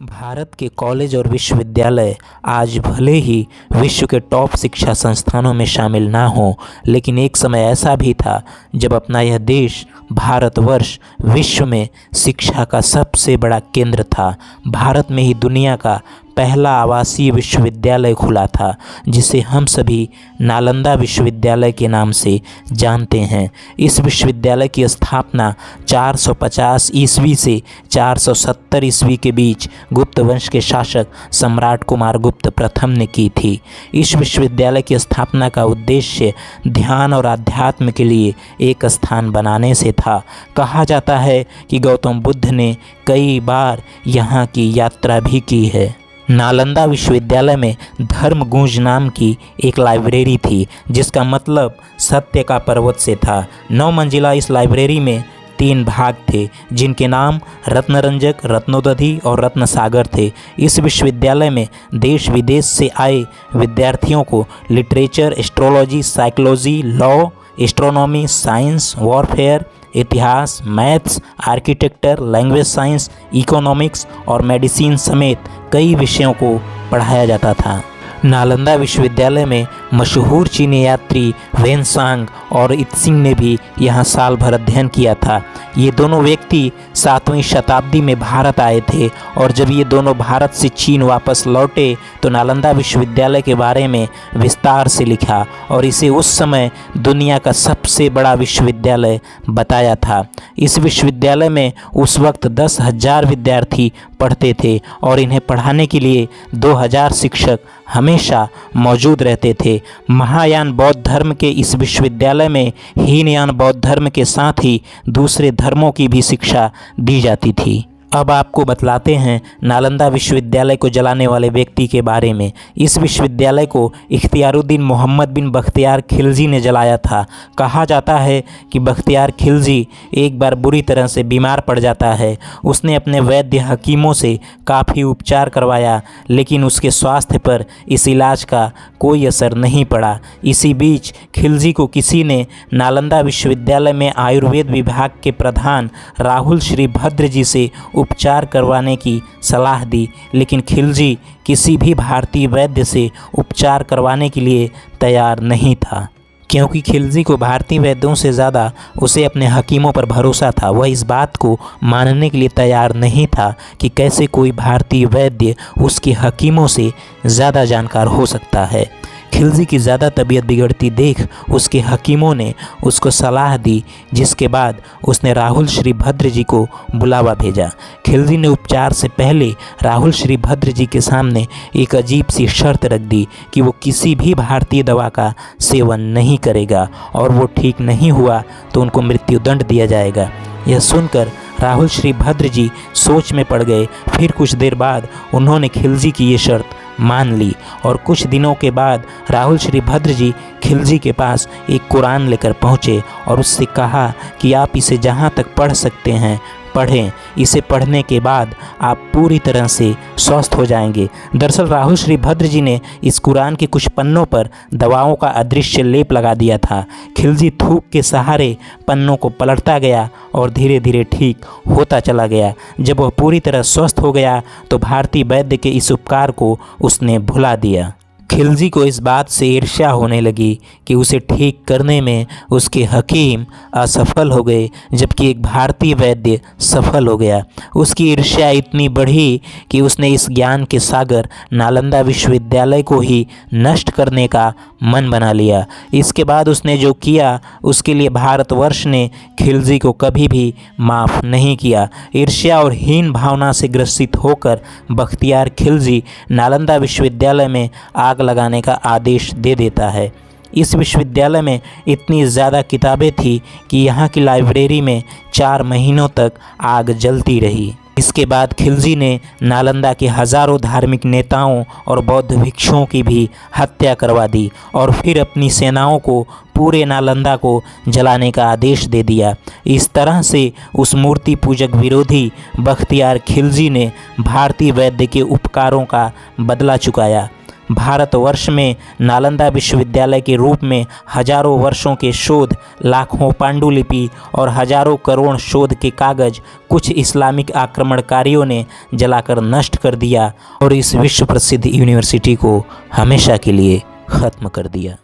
भारत के कॉलेज और विश्वविद्यालय आज भले ही विश्व के टॉप शिक्षा संस्थानों में शामिल ना हों, लेकिन एक समय ऐसा भी था जब अपना यह देश भारतवर्ष विश्व में शिक्षा का सबसे बड़ा केंद्र था। भारत में ही दुनिया का पहला आवासीय विश्वविद्यालय खुला था, जिसे हम सभी नालंदा विश्वविद्यालय के नाम से जानते हैं। इस विश्वविद्यालय की स्थापना 450 ईस्वी से 470 ईस्वी के बीच गुप्त वंश के शासक सम्राट कुमार गुप्त प्रथम ने की थी। इस विश्वविद्यालय की स्थापना का उद्देश्य ध्यान और आध्यात्म के लिए एक स्थान बनाने से था। कहा जाता है कि गौतम बुद्ध ने कई बार यहाँ की यात्रा भी की है। नालंदा विश्वविद्यालय में धर्मगुंज नाम की एक लाइब्रेरी थी, जिसका मतलब सत्य का पर्वत से था। 9 मंजिला इस लाइब्रेरी में 3 भाग थे, जिनके नाम रत्नरंजक, रत्नोदधि और रत्नसागर थे। इस विश्वविद्यालय में देश विदेश से आए विद्यार्थियों को literature, astrology, psychology, law, astronomy, science, warfare, इतिहास, maths, architecture, language science, economics और मेडिसिन समेत कई विषयों को पढ़ाया जाता था। नालंदा विश्वविद्यालय में मशहूर चीनी यात्री वेनसांग और इत्सिंग ने भी यहाँ साल भर अध्ययन किया था। ये दोनों व्यक्ति 7वीं शताब्दी में भारत आए थे, और जब ये दोनों भारत से चीन वापस लौटे तो नालंदा विश्वविद्यालय के बारे में विस्तार से लिखा और इसे उस समय दुनिया का सबसे बड़ा विश्वविद्यालय बताया था। इस विश्वविद्यालय में उस वक्त 10,000 विद्यार्थी पढ़ते थे और इन्हें पढ़ाने के लिए 2,000 शिक्षक हमेशा मौजूद रहते थे। महायान बौद्ध धर्म के इस विश्वविद्यालय में हीनयान बौद्ध धर्म के साथ ही दूसरे धर्मों की भी शिक्षा दी जाती थी। अब आपको बतलाते हैं नालंदा विश्वविद्यालय को जलाने वाले व्यक्ति के बारे में। इस विश्वविद्यालय को इख्तियारुद्दीन मोहम्मद बिन बख्तियार खिलजी ने जलाया था। कहा जाता है कि बख्तियार खिलजी एक बार बुरी तरह से बीमार पड़ जाता है। उसने अपने वैद्य हकीमों से काफ़ी उपचार करवाया, लेकिन उसके स्वास्थ्य पर इस इलाज का कोई असर नहीं पड़ा। इसी बीच खिलजी को किसी ने नालंदा विश्वविद्यालय में आयुर्वेद विभाग के प्रधान राहुल श्रीभद्र जी से उपचार करवाने की सलाह दी, लेकिन खिलजी किसी भी भारतीय वैद्य से उपचार करवाने के लिए तैयार नहीं था, क्योंकि खिलजी को भारतीय वैद्यों से ज़्यादा उसे अपने हकीमों पर भरोसा था। वह इस बात को मानने के लिए तैयार नहीं था कि कैसे कोई भारतीय वैद्य उसके हकीमों से ज़्यादा जानकार हो सकता है। खिलजी की ज़्यादा तबीयत बिगड़ती देख उसके हकीमों ने उसको सलाह दी, जिसके बाद उसने राहुल श्रीभद्र जी को बुलावा भेजा। खिलजी ने उपचार से पहले राहुल श्रीभद्र जी के सामने एक अजीब सी शर्त रख दी कि वो किसी भी भारतीय दवा का सेवन नहीं करेगा, और वो ठीक नहीं हुआ तो उनको मृत्युदंड दिया जाएगा। यह सुनकर राहुल श्रीभद्र जी सोच में पड़ गए। फिर कुछ देर बाद उन्होंने खिलजी की ये शर्त मान ली, और कुछ दिनों के बाद राहुल श्रीभद्र जी खिलजी के पास एक कुरान लेकर पहुँचे और उससे कहा कि आप इसे जहाँ तक पढ़ सकते हैं पढ़ें। इसे पढ़ने के बाद आप पूरी तरह से स्वस्थ हो जाएंगे। दरअसल राहुल श्रीभद्र जी ने इस कुरान के कुछ पन्नों पर दवाओं का अदृश्य लेप लगा दिया था। खिलजी थूक के सहारे पन्नों को पलटता गया और धीरे धीरे ठीक होता चला गया। जब वह पूरी तरह स्वस्थ हो गया तो भारतीय वैद्य के इस उपकार को उसने भुला दिया। खिलजी को इस बात से ईर्ष्या होने लगी कि उसे ठीक करने में उसके हकीम असफल हो गए, जबकि एक भारतीय वैद्य सफल हो गया। उसकी ईर्ष्या इतनी बढ़ी कि उसने इस ज्ञान के सागर नालंदा विश्वविद्यालय को ही नष्ट करने का मन बना लिया। इसके बाद उसने जो किया उसके लिए भारतवर्ष ने खिलजी को कभी भी माफ़ नहीं किया। ईर्ष्या और हीन भावना से ग्रसित होकर बख्तियार खिलजी नालंदा विश्वविद्यालय में आग लगाने का आदेश दे देता है। इस विश्वविद्यालय में इतनी ज़्यादा किताबें थी कि यहाँ की लाइब्रेरी में 4 महीनों तक आग जलती रही। इसके बाद खिलजी ने नालंदा के हज़ारों धार्मिक नेताओं और बौद्ध भिक्षुओं की भी हत्या करवा दी, और फिर अपनी सेनाओं को पूरे नालंदा को जलाने का आदेश दे दिया। इस तरह से उस मूर्ति पूजक विरोधी बख्तियार खिलजी ने भारतीय वैद्य के उपकारों का बदला चुकाया। भारतवर्ष में नालंदा विश्वविद्यालय के रूप में हजारों वर्षों के शोध, लाखों पांडुलिपि और हजारों करोड़ शोध के कागज कुछ इस्लामिक आक्रमणकारियों ने जलाकर नष्ट कर दिया और इस विश्व प्रसिद्ध यूनिवर्सिटी को हमेशा के लिए ख़त्म कर दिया।